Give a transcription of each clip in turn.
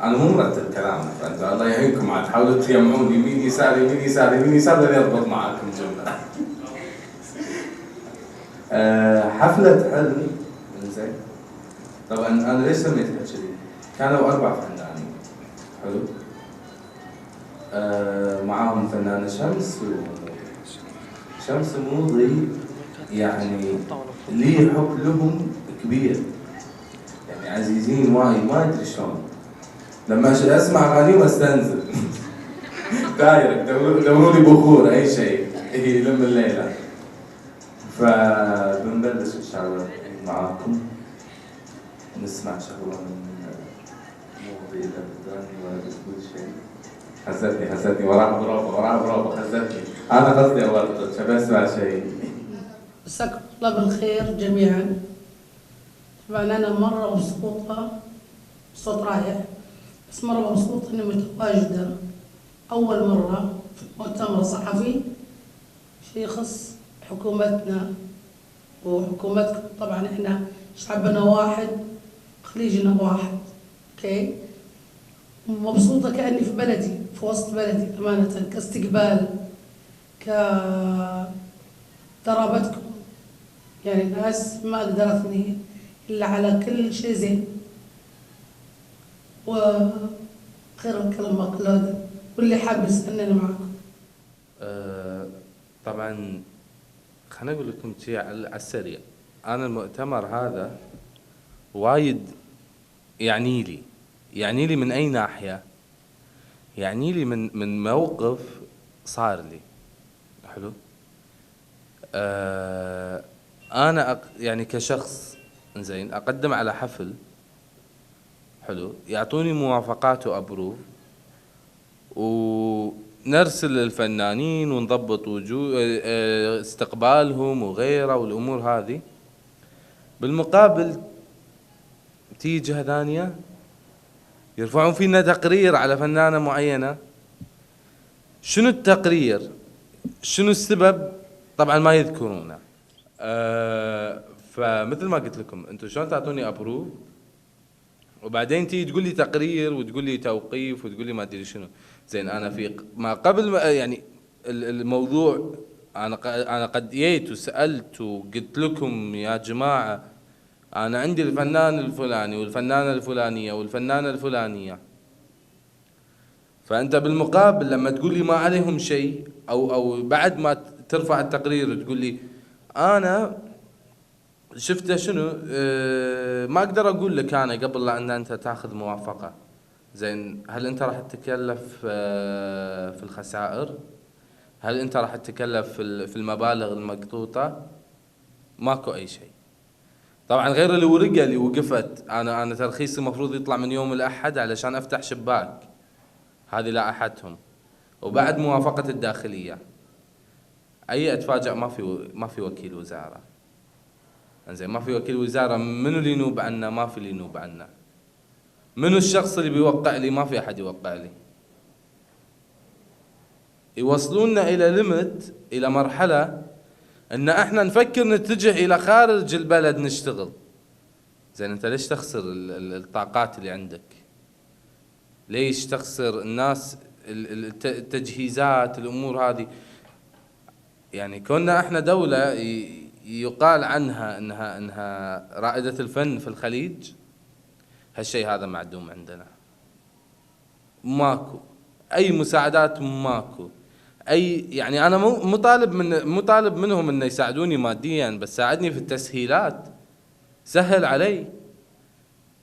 انا مو مرتب كلام، فانت الله يعينكم عاد حاولوا تجمعون يمين يسار يمين يسار يمين يسار لين يضبط معاكم جمله. حفلة حلم زين. طبعا انا ليش سميتها كذي؟ كانوا 4 فنانين حلو. معاهم فنانة شمس وموضي، يعني لي حب لهم كبير، يعني عزيزين وايد ما ادري شلون. لما اسمع اغانيهم استنزل. دايركت دوروا لي بخور اي شيء يلم الليله. فبنبلش ان شاء الله معاكم نسمع شغله من موضي اذا بتغني ولا بتقول شيء. هزتني وراها برافو هزتني. انا قصدي اورطك شباب اسمع شيء. مساكم الله بالخير جميعا. طبعا انا مره مبسوطه بصوت رايح، بس مره مبسوطه اني متواجده اول مره في مؤتمر صحفي شيء يخص حكومتنا وحكومتكم. طبعا احنا شعبنا واحد، خليجنا واحد. اوكي، مبسوطه كاني في بلدي، في وسط بلدي امانه، كاستقبال، كقرابتكم. يعني الناس ما قدرتني إلا على كل شيء زين، وخير الكلام مقلودا، واللي حاب يسألني أنا معكم. طبعا خليني أقول لكم شيء على السريع. أنا المؤتمر هذا وايد يعني لي من أي ناحية؟ يعني لي من موقف صار لي حلو. أنا يعني كشخص زين أقدم على حفل حلو، يعطوني موافقات وأبروف، ونرسل للفنانين ونضبط استقبالهم وغيره والأمور هذه. بالمقابل تيجي جهة ثانية يرفعون فينا تقرير على فنانة معينة. شنو التقرير؟ شنو السبب؟ طبعا ما يذكرونه. فمثل ما قلت لكم، انتم شلون تعطوني ابروف وبعدين تيجي تقول لي تقرير وتقول لي توقيف وتقول لي ما ادري شنو. زين انا في ما قبل يعني الموضوع انا قد جيت وسالت وقلت لكم يا جماعه انا عندي الفنان الفلاني والفنانه الفلانيه والفنانه الفلانيه. فانت بالمقابل لما تقول لي ما عليهم شيء او بعد ما ترفع التقرير وتقول لي انا شفته شنو، ما اقدر اقول لك انا قبل لا ان انت تاخذ موافقه. زين هل انت راح تتكلف في الخسائر؟ هل انت راح تتكلف في المبالغ المقطوطه؟ ماكو اي شيء. طبعا غير الورقه اللي وقفت، انا ترخيصي المفروض يطلع من يوم الاحد علشان افتح شباك، هذه لاحتهم، وبعد موافقه الداخليه. اي اتفاجأ ما في وكيل وزاره. انزين ما في وكيل وزاره، منو اللي ينوب عنا؟ ما في اللي ينوب عنا. منو الشخص اللي بيوقع لي؟ ما في احد يوقع لي. يوصلوننا الى ليمت، الى مرحله ان احنا نفكر نتجه الى خارج البلد نشتغل. زين انت ليش تخسر الطاقات اللي عندك؟ ليش تخسر الناس، التجهيزات، الامور هذه؟ يعني كنا احنا دولة يقال عنها انها رائدة الفن في الخليج، هالشيء هذا معدوم عندنا. ماكو اي مساعدات، ماكو اي يعني انا مو طالب منهم انه يساعدوني ماديا، بس ساعدني في التسهيلات، سهل علي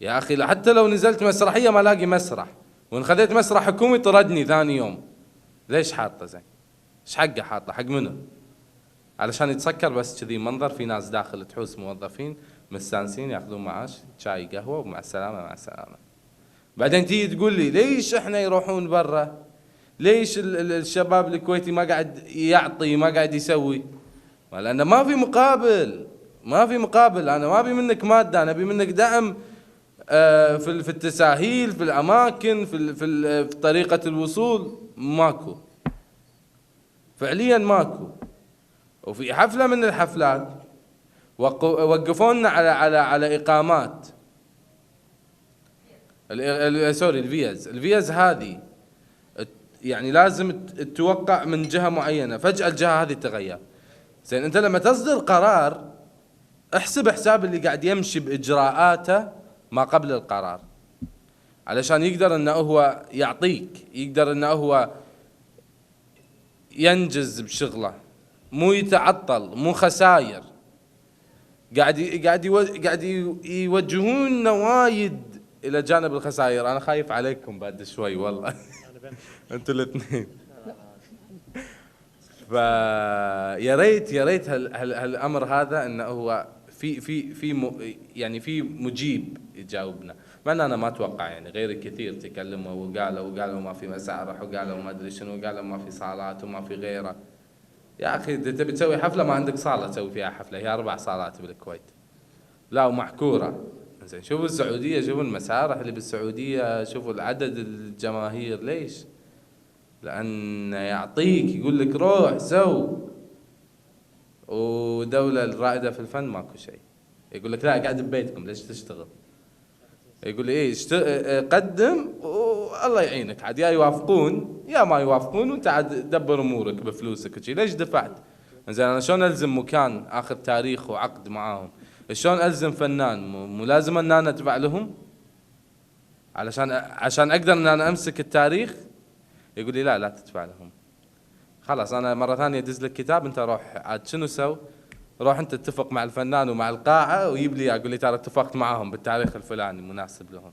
يا اخي. حتى لو نزلت مسرحيه ما الاقي مسرح، وان خذيت مسرح حكومي طردني ثاني يوم. ليش حاطه زين؟ ايش حقه حاطه؟ حق منو؟ علشان يتسكر بس كذي منظر، في ناس داخل تحوس موظفين مستانسين ياخذون معاش شاي قهوه ومع السلامه مع السلامه. بعدين تيجي تقول لي ليش احنا يروحون برا؟ ليش الشباب الكويتي ما قاعد يعطي، ما قاعد يسوي؟ لأنه ما في مقابل، ما في مقابل. أنا ما أبي منك مادة، أنا أبي منك دعم في التساهيل، في الأماكن، في طريقة الوصول. ماكو، فعليا ماكو. وفي حفلة من الحفلات وقفونا على إقامات سوري الفيز هذه، يعني لازم تتوقع من جهة معينة، فجأة الجهة هذه تغير. زين انت لما تصدر قرار احسب حساب اللي قاعد يمشي باجراءاته ما قبل القرار، علشان يقدر انه هو يعطيك، يقدر انه هو ينجز بشغله، مو يتعطل، مو خساير. قاعد يوجهون وايد الى جانب الخسائر. انا خايف عليكم بعد شوي والله انتوا الاثنين. فيا ريت هالامر هذا انه هو يعني في مجيب يجاوبنا. مع ان انا ما اتوقع، يعني غير كثير تكلموا وقالوا ما في مسارح، وقالوا ما ادري شنو، وقالوا ما في صالات وما في غيره. يا اخي تبي تسوي حفله ما عندك صاله تسوي فيها حفله، هي 4 صالات بالكويت لا ومحكوره. زين شوفوا السعوديه، شوفوا المسارح اللي بالسعوديه، شوفوا العدد الجماهير. ليش؟ لأن يعطيك، يقول لك روح سو. ودولة الرائدة في الفن ماكو شيء، يقول لك لا قاعد ببيتكم ليش تشتغل؟ يقول لي ايه قدم والله يعينك، عاد يا يوافقون يا ما يوافقون، وانت عاد دبر امورك بفلوسك وشي. ليش دفعت؟ زين انا شلون الزم مكان اخذ تاريخ وعقد معاهم؟ شلون الزم فنان؟ مو لازم ان انا ادفع لهم عشان اقدر ان انا امسك التاريخ؟ يقول لي لا تدفع لهم. خلاص انا مره ثانيه ادز لك كتاب، انت روح عاد شنو سو؟ روح انت اتفق مع الفنان ومع القاعه ويجيب لي اقول لي ترى اتفقت معاهم بالتاريخ الفلاني مناسب لهم.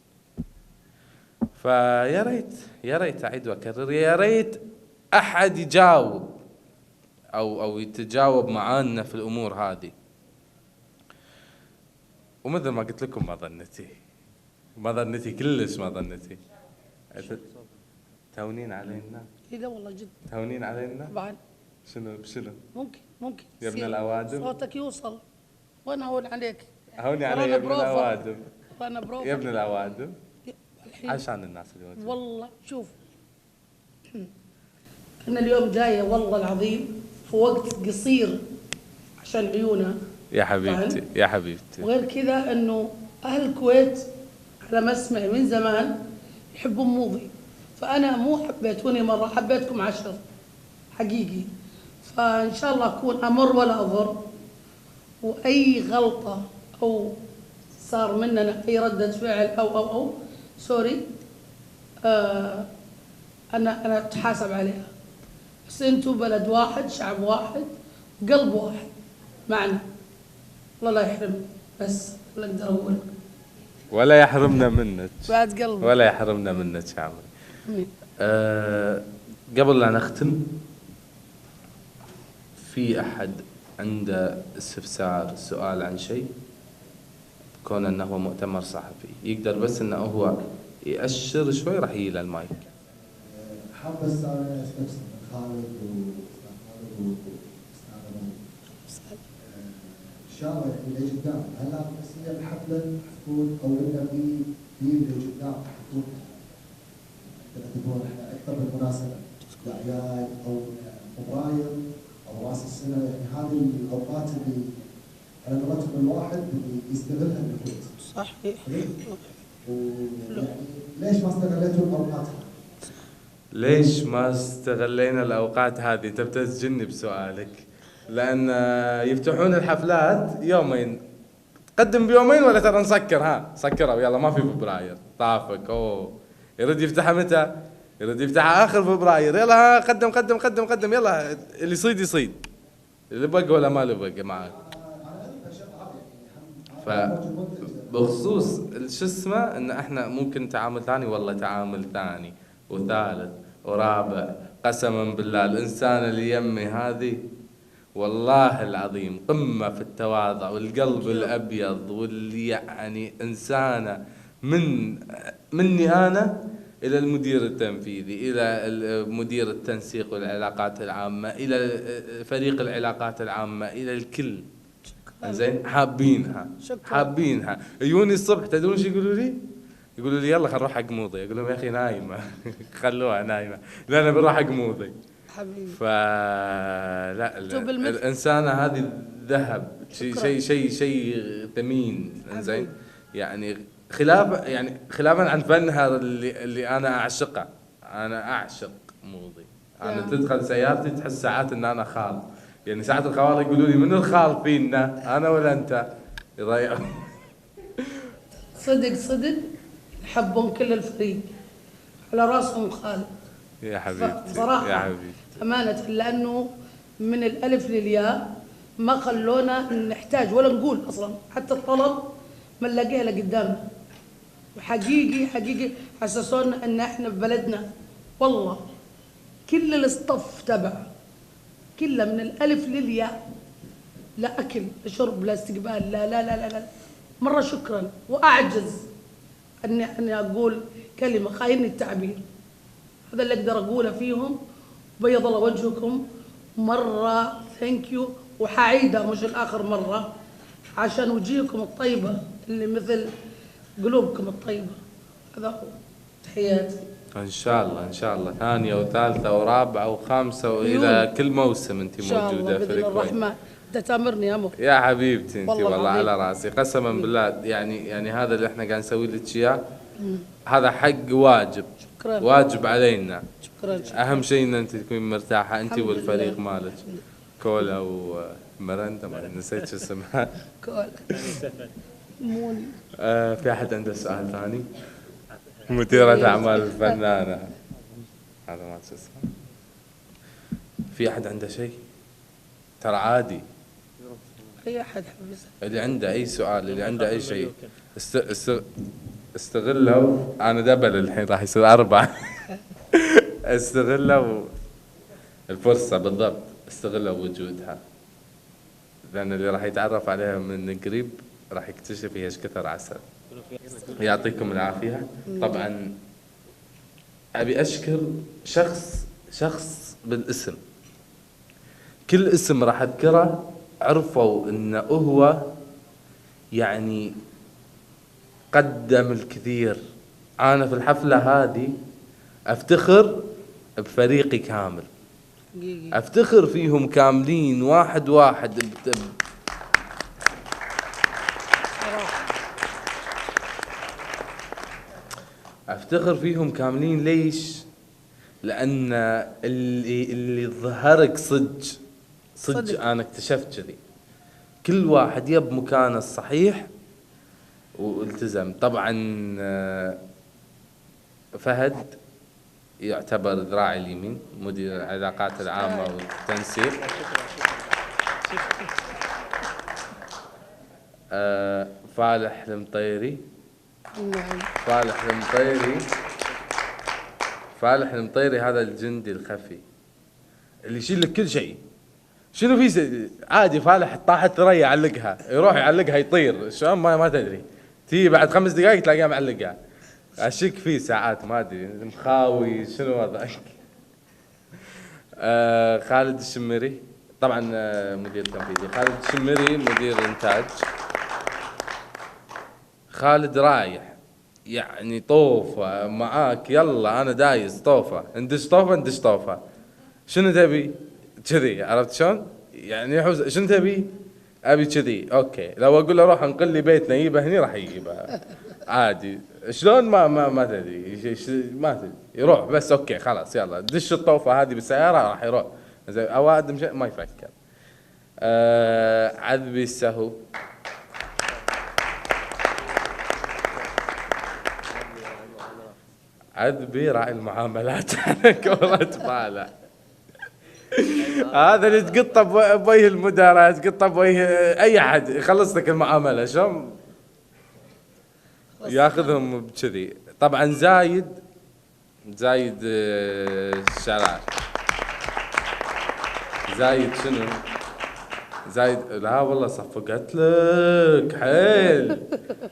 فيا ريت اعيد واكرر، يا ريت احد يجاوب او يتجاوب معانا في الامور هذه. ومثل ما قلت لكم ما ظنتي كلش ما ظنتي. تهونين علينا؟ لا والله جد تهونين علينا؟ طبعا. بشنو؟ ممكن يا ابن الأوادم صوتك يوصل وانا هون عليك. هوني علي يا ابن الأوادم. وانا بروفا يا ابن الأوادم عشان الناس اللي موجودين. والله شوف انا اليوم جايه والله العظيم في وقت قصير عشان عيونه يا حبيبتي يا حبيبتي. وغير كذا انه اهل الكويت على ما اسمع من زمان يحبون موضي، فانا مو حبيتوني مره، حبيتكم 10 حقيقي. فان شاء الله اكون امر ولا اضر، واي غلطه او صار مننا اي رده فعل او سوري انا اتحاسب عليها. بس انتم بلد واحد، شعب واحد، قلب واحد معنا. الله لا يحرمنا، بس اللي اقدر اقوله. ولا يحرمنا منك بعد قلبي ولا يحرمنا منك يا عمري. قبل لا نختم، في احد عنده استفسار سؤال عن شيء؟ كون انه هو مؤتمر صحفي يقدر بس انه هو يأشر شوي راح يجي للمايك. حاب بس استفسر من خالد واستاذ ان شاء الله اللي قدام، هل هي الحفله تكون او ان في اللي قدام حتكون تعتبرون احنا اكثر من مناسبه الاعياد او فبراير او راس السنه، يعني هذه الاوقات اللي على قولتهم الواحد اللي يستغلها بالكويت. صحيح. ويعني ليش ما استغليتوا الاوقات؟ ليش ما استغلينا الاوقات هذه؟ انت بتسجني بسؤالك، لان يفتحون الحفلات يومين، تقدم بيومين ولا ترى نسكر، سكروا يلا ما في فبراير طافك. يرد يفتحها متى؟ يرد يفتحها اخر فبراير، يلا قدم قدم قدم قدم، يلا اللي يصيد يصيد، اللي بقى ولا ما له بقى معك. فبخصوص شو اسمه ان احنا ممكن تعامل ثاني، والله تعامل ثاني وثالث ورابع، قسما بالله الانسان اللي يمي هذه والله العظيم قمة في التواضع والقلب الابيض، واللي يعني انسانة مني انا الى المدير التنفيذي، الى مدير التنسيق والعلاقات العامة، الى فريق العلاقات العامة، الى الكل. زين حابينها حابينها. يجوني الصبح تدرون شو يقولوا لي؟ يقولوا لي يلا خل نروح حق موضي. اقول لهم يا اخي نايمه خلوها نايمه، لا انا بروح حق موضي حبيبي. فلا الانسانه هذه ذهب، شيء ثمين. زين يعني خلافا عن فنها اللي انا اعشقه. انا اعشق موضي. انا تدخل سيارتي تحس ساعات ان انا خال، يعني ساعات الخوال يقولوا لي من الخال فينا، انا ولا انت؟ يضيعون. صدق يحبون كل الفريق، على راسهم خالد. يا حبيبتي صراحة يا حبيبتي أمانة، لأنه من الألف للياء ما خلونا نحتاج ولا نقول أصلا، حتى الطلب ما نلاقيها لقدامنا. وحقيقي حسسونا أن إحنا في بلدنا. والله كل الاصطف تبعه كله من الألف للياء، لا أكل لا شرب لا استقبال، لا لا لا لا, لا. مرة شكرا، وأعجز أني أقول كلمة، خايني التعبير، هذا اللي أقدر أقوله فيهم. بيض الله وجهكم مرة، ثانك يو، وحعيدة مش الآخر مرة عشان وجيهكم الطيبة اللي مثل قلوبكم الطيبة. هذا هو تحياتي. ان شاء الله ان شاء الله ثانيه وثالثه ورابعه وخامسه والى كل موسم انت موجوده في بإذن الرحمن. انت تامرني يا مخ يا حبيبتي انت والله على راسي قسما بالله. يعني هذا اللي احنا قاعد نسوي لك اياه هذا حق واجب. شكرا. واجب علينا. شكرا. اهم شيء ان انت تكوني مرتاحه انت والفريق مالك. كولا ومرندا ما نسيت شو اسمها. كولا موني. في احد عنده سؤال ثاني؟ مديرة اعمال الفنانة هذا ما شو اسمه. في احد عنده شيء؟ ترى عادي اي احد حبيبي. اللي عنده اي سؤال، اللي عنده اي شيء استغلوا. انا دبل الحين راح يصير 4. استغلوا الفرصة بالضبط، استغلوا وجودها، لأن اللي راح يتعرف عليها من قريب راح يكتشف هي ايش كثر عسل. يعطيكم العافية. طبعا أبي أشكر شخص بالاسم، كل اسم راح أذكره عرفوا إنه هو يعني قدم الكثير. أنا في الحفلة هذه أفتخر بفريقي كامل، أفتخر فيهم كاملين واحد واحد. أفتخر فيهم كاملين. ليش؟ لأن اللي ظهرك صدق أنا اكتشفت كذي. كل واحد يب مكانه الصحيح والتزم. طبعا فهد يعتبر ذراعي اليمين، مدير العلاقات العامة والتنسيق. فالح المطيري. فالح المطيري هذا الجندي الخفي اللي يشيل لك كل شيء. شنو في عادي فالح طاحت ثريا يعلقها، يروح يعلقها يطير شلون ما تدري، تي بعد 5 دقائق تلاقيها معلقها. اشك فيه ساعات ما ادري مخاوي شنو وضعك. خالد الشمري طبعا مدير تنفيذي. خالد الشمري مدير انتاج. خالد رايح يعني طوفه معاك، يلا انا دايس طوفه، ندش طوفه. شنو تبي؟ كذي عرفت شلون؟ يعني شنو تبي؟ ابي كذي. اوكي لو اقول له روح انقل لي بيتنا يجيبه هني راح يجيبه عادي. شلون ما تدري ما تدري يروح بس. اوكي خلاص يلا دش الطوفه هذه بالسياره راح يروح. زين اوادم شيء ما يفكر. عذبي السهو. عذبي راعي المعاملات على كورة باله. هذا اللي تقطه بوجه المدراء، تقطه بوجه اي احد يخلص لك المعامله، شلون ياخذهم بكذي. طبعا زايد الشارع، زايد شنو؟ زايد لا والله صفقت لك حيل،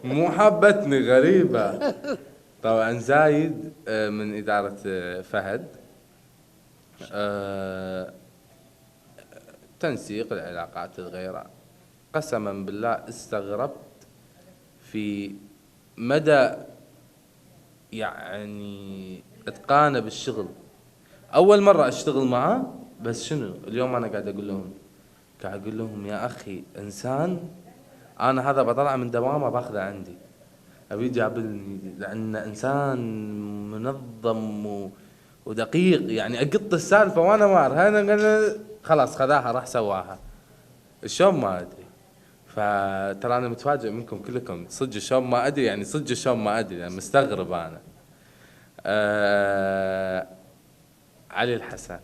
مو حبتني غريبه. طبعا زايد من اداره فهد، تنسيق العلاقات الغير. قسما بالله استغربت في مدى يعني اتقانه بالشغل. اول مره اشتغل معاه، بس شنو اليوم انا قاعد اقول لهم يا اخي انسان، انا هذا بطلع من دوامه باخذه عندي ابي جابلني، لان انسان منظم ودقيق. يعني اقط السالفه وانا مار انا خلاص خذاها راح سواها شلون ما ادري. فترى انا متفاجئ منكم كلكم صدق شلون ما ادري، يعني صدق شلون ما ادري، يعني مستغرب انا. علي الحسن،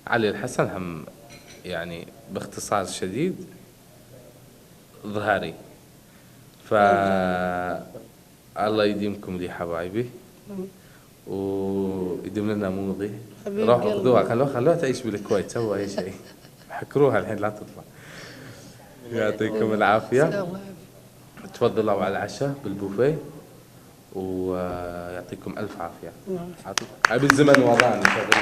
علي الحسن هم يعني باختصار شديد ظهري. الله يديمكم لي حبايبي ويديم لنا موضي. روحوا خذوها، خلوها تعيش بالكويت، سووا اي شيء، حكروها الحين لا تطلع. يعطيكم العافيه، تفضلوا على العشاء بالبوفيه ويعطيكم الف عافيه. ابي الزمن ورانا شغل.